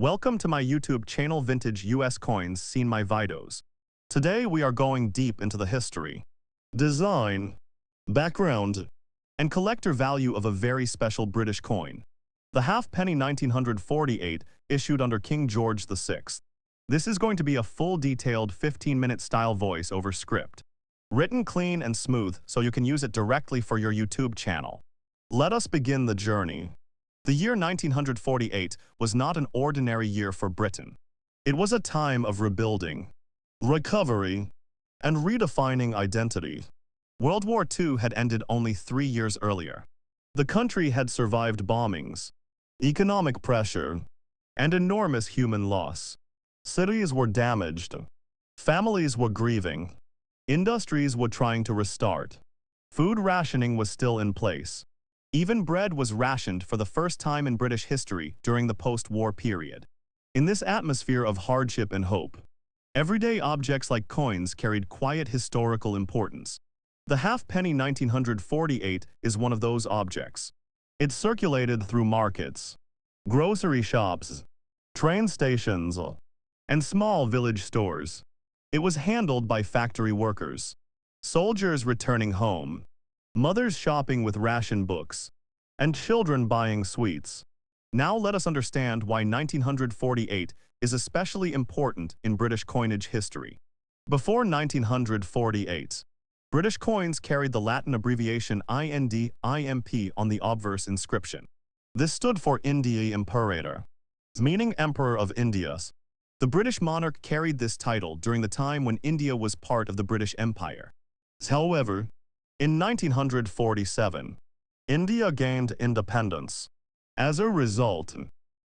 Welcome to my YouTube channel Vintage US Coins Seen My Videos. Today we are going deep into the history, design, background, and collector value of a very special British coin, the halfpenny 1948 issued under King George VI. This is going to be a full detailed 15-minute style voice over script, written clean and smooth so you can use it directly for your YouTube channel. Let us begin the journey. The year 1948 was not an ordinary year for Britain. It was a time of rebuilding, recovery, and redefining identity. World War II had ended only 3 years earlier. The country had survived bombings, economic pressure, and enormous human loss. Cities were damaged, families were grieving, industries were trying to restart. Food rationing was still in place. Even bread was rationed for the first time in British history during the post-war period. In this atmosphere of hardship and hope, everyday objects like coins carried quiet historical importance. The halfpenny 1948 is one of those objects. It circulated through markets, grocery shops, train stations, and small village stores. It was handled by factory workers, soldiers returning home, mothers shopping with ration books, and children buying sweets. Now let us understand why 1948 is especially important in British coinage history. Before 1948, British coins carried the Latin abbreviation IND-IMP on the obverse inscription. This stood for Indii Imperator, meaning Emperor of India. The British monarch carried this title during the time when India was part of the British Empire. However, in 1947, India gained independence. As a result,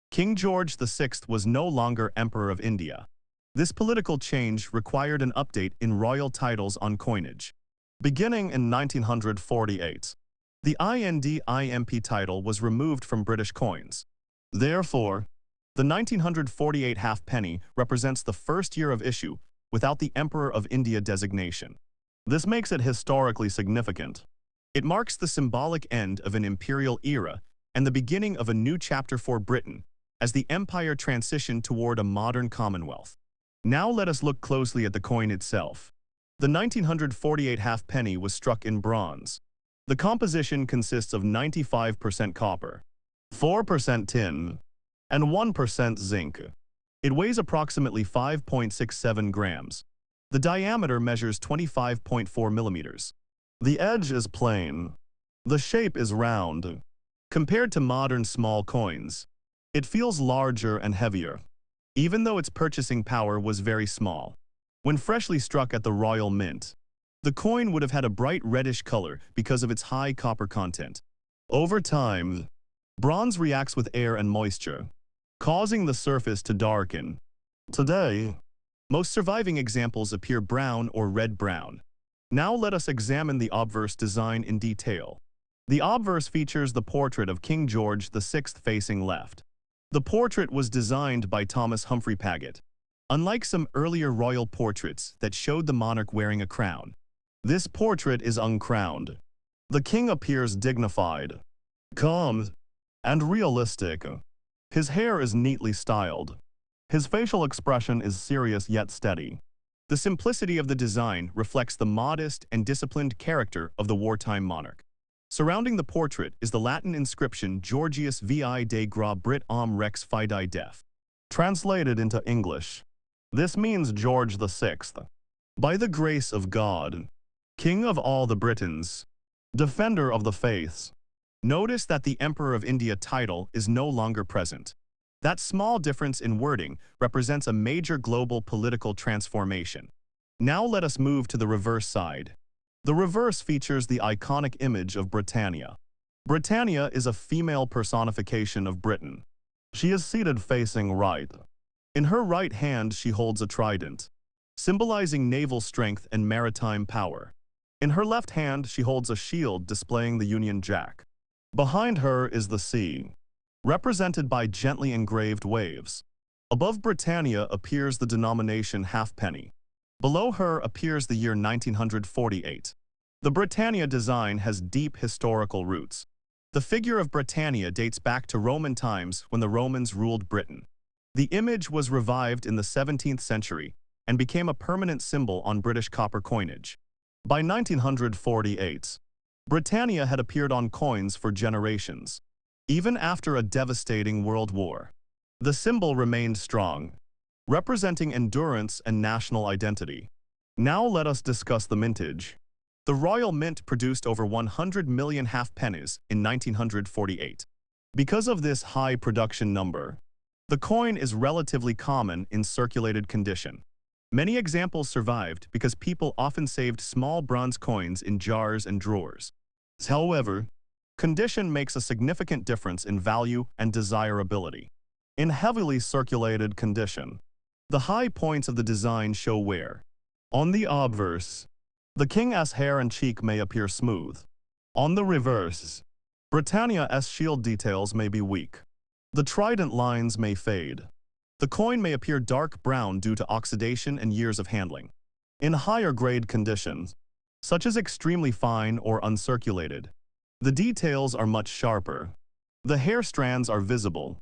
King George VI was no longer Emperor of India. This political change required an update in royal titles on coinage. Beginning in 1948, the IND-IMP title was removed from British coins. Therefore, the 1948 halfpenny represents the first year of issue without the Emperor of India designation. This makes it historically significant. It marks the symbolic end of an imperial era and the beginning of a new chapter for Britain as the empire transitioned toward a modern commonwealth. Now let us look closely at the coin itself. The 1948 halfpenny was struck in bronze. The composition consists of 95% copper, 4% tin, and 1% zinc. It weighs approximately 5.67 grams. The diameter measures 25.4 millimeters. The edge is plain. The shape is round. Compared to modern small coins, it feels larger and heavier, even though its purchasing power was very small. When freshly struck at the Royal Mint, the coin would have had a bright reddish color because of its high copper content. Over time, bronze reacts with air and moisture, causing the surface to darken. Today, most surviving examples appear brown or red-brown. Now let us examine the obverse design in detail. The obverse features the portrait of King George VI facing left. The portrait was designed by Thomas Humphrey Paget. Unlike some earlier royal portraits that showed the monarch wearing a crown, this portrait is uncrowned. The king appears dignified, calm, and realistic. His hair is neatly styled. His facial expression is serious yet steady. The simplicity of the design reflects the modest and disciplined character of the wartime monarch. Surrounding the portrait is the Latin inscription GEORGIVS vi de gra Brit om rex FIDEI def. Translated into English, this means George VI. By the grace of God, King of all the Britons, Defender of the Faiths. Notice that the Emperor of India title is no longer present. That small difference in wording represents a major global political transformation. Now let us move to the reverse side. The reverse features the iconic image of Britannia. Britannia is a female personification of Britain. She is seated facing right. In her right hand she holds a trident, symbolizing naval strength and maritime power. In her left hand she holds a shield displaying the Union Jack. Behind her is the sea, represented by gently engraved waves. Above Britannia appears the denomination halfpenny. Below her appears the year 1948. The Britannia design has deep historical roots. The figure of Britannia dates back to Roman times when the Romans ruled Britain. The image was revived in the 17th century and became a permanent symbol on British copper coinage. By 1948, Britannia had appeared on coins for generations. Even after a devastating world war, the symbol remained strong, representing endurance and national identity. Now let us discuss the mintage. The Royal Mint produced over 100 million half pennies in 1948. Because of this high production number, the coin is relatively common in circulated condition. Many examples survived because people often saved small bronze coins in jars and drawers. However, condition makes a significant difference in value and desirability. In heavily circulated condition, the high points of the design show wear. On the obverse, the king's hair and cheek may appear smooth. On the reverse, Britannia's shield details may be weak. The trident lines may fade. The coin may appear dark brown due to oxidation and years of handling. In higher grade conditions, such as extremely fine or uncirculated, the details are much sharper. The hair strands are visible.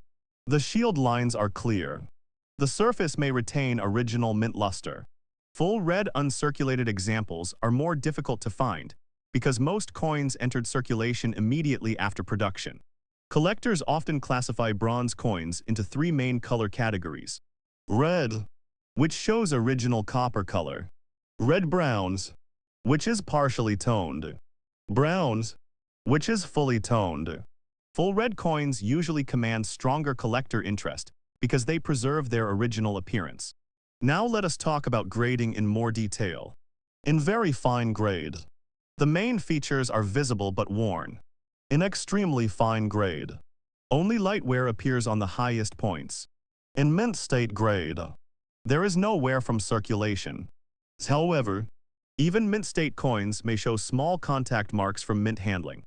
The shield lines are clear. The surface may retain original mint luster. Full red uncirculated examples are more difficult to find because most coins entered circulation immediately after production. Collectors often classify bronze coins into three main color categories. Red, which shows original copper color. Red browns, which is partially toned. Browns, which is fully toned. Full red coins usually command stronger collector interest because they preserve their original appearance. Now let us talk about grading in more detail. In very fine grade, the main features are visible but worn. In extremely fine grade, only light wear appears on the highest points. In mint state grade, there is no wear from circulation. However, even mint state coins may show small contact marks from mint handling.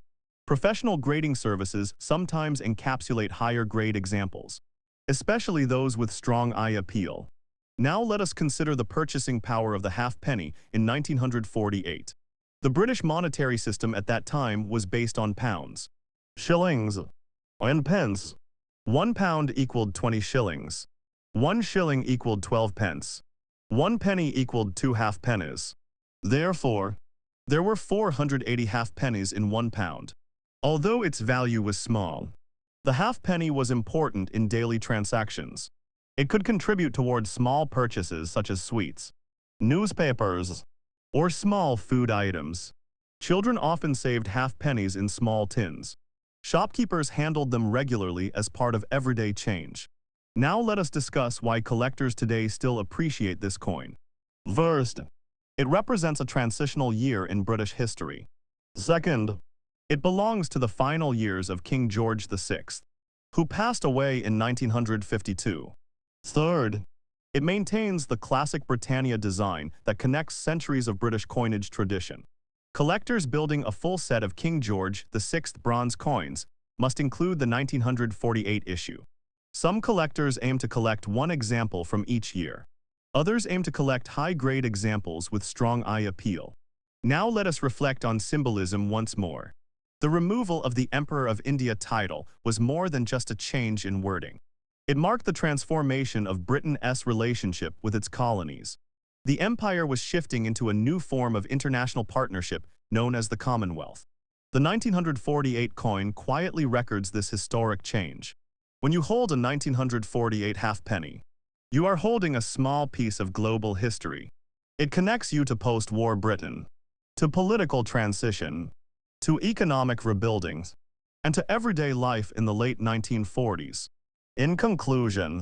Professional grading services sometimes encapsulate higher grade examples, especially those with strong eye appeal. Now let us consider the purchasing power of the halfpenny in 1948. The British monetary system at that time was based on pounds, shillings, and pence. 1 pound equaled 20 shillings. 1 shilling equaled 12 pence. 1 penny equaled 2 halfpennies. Therefore, there were 480 halfpennies in 1 pound. Although its value was small, the halfpenny was important in daily transactions. It could contribute towards small purchases such as sweets, newspapers, or small food items. Children often saved halfpennies in small tins. Shopkeepers handled them regularly as part of everyday change. Now let us discuss why collectors today still appreciate this coin. First, it represents a transitional year in British history. Second, it belongs to the final years of King George VI, who passed away in 1952. Third, it maintains the classic Britannia design that connects centuries of British coinage tradition. Collectors building a full set of King George VI bronze coins must include the 1948 issue. Some collectors aim to collect one example from each year. Others aim to collect high-grade examples with strong eye appeal. Now let us reflect on symbolism once more. The removal of the Emperor of India title was more than just a change in wording. It marked the transformation of Britain's relationship with its colonies. The empire was shifting into a new form of international partnership known as the Commonwealth. The 1948 coin quietly records this historic change. When you hold a 1948 halfpenny, you are holding a small piece of global history. It connects you to post-war Britain, to political transition, to economic rebuilding, and to everyday life in the late 1940s. In conclusion,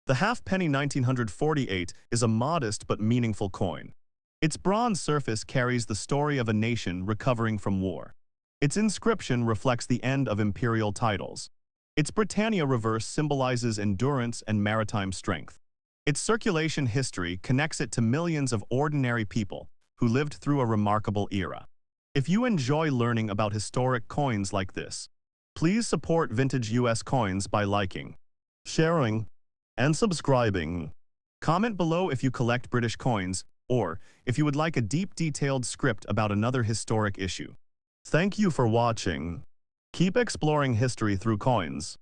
the halfpenny 1948 is a modest but meaningful coin. Its bronze surface carries the story of a nation recovering from war. Its inscription reflects the end of imperial titles. Its Britannia reverse symbolizes endurance and maritime strength. Its circulation history connects it to millions of ordinary people who lived through a remarkable era. If you enjoy learning about historic coins like this, please support vintage US coins by liking, sharing, and subscribing. Comment below if you collect British coins, or if you would like a deep detailed script about another historic issue. Thank you for watching. Keep exploring history through coins.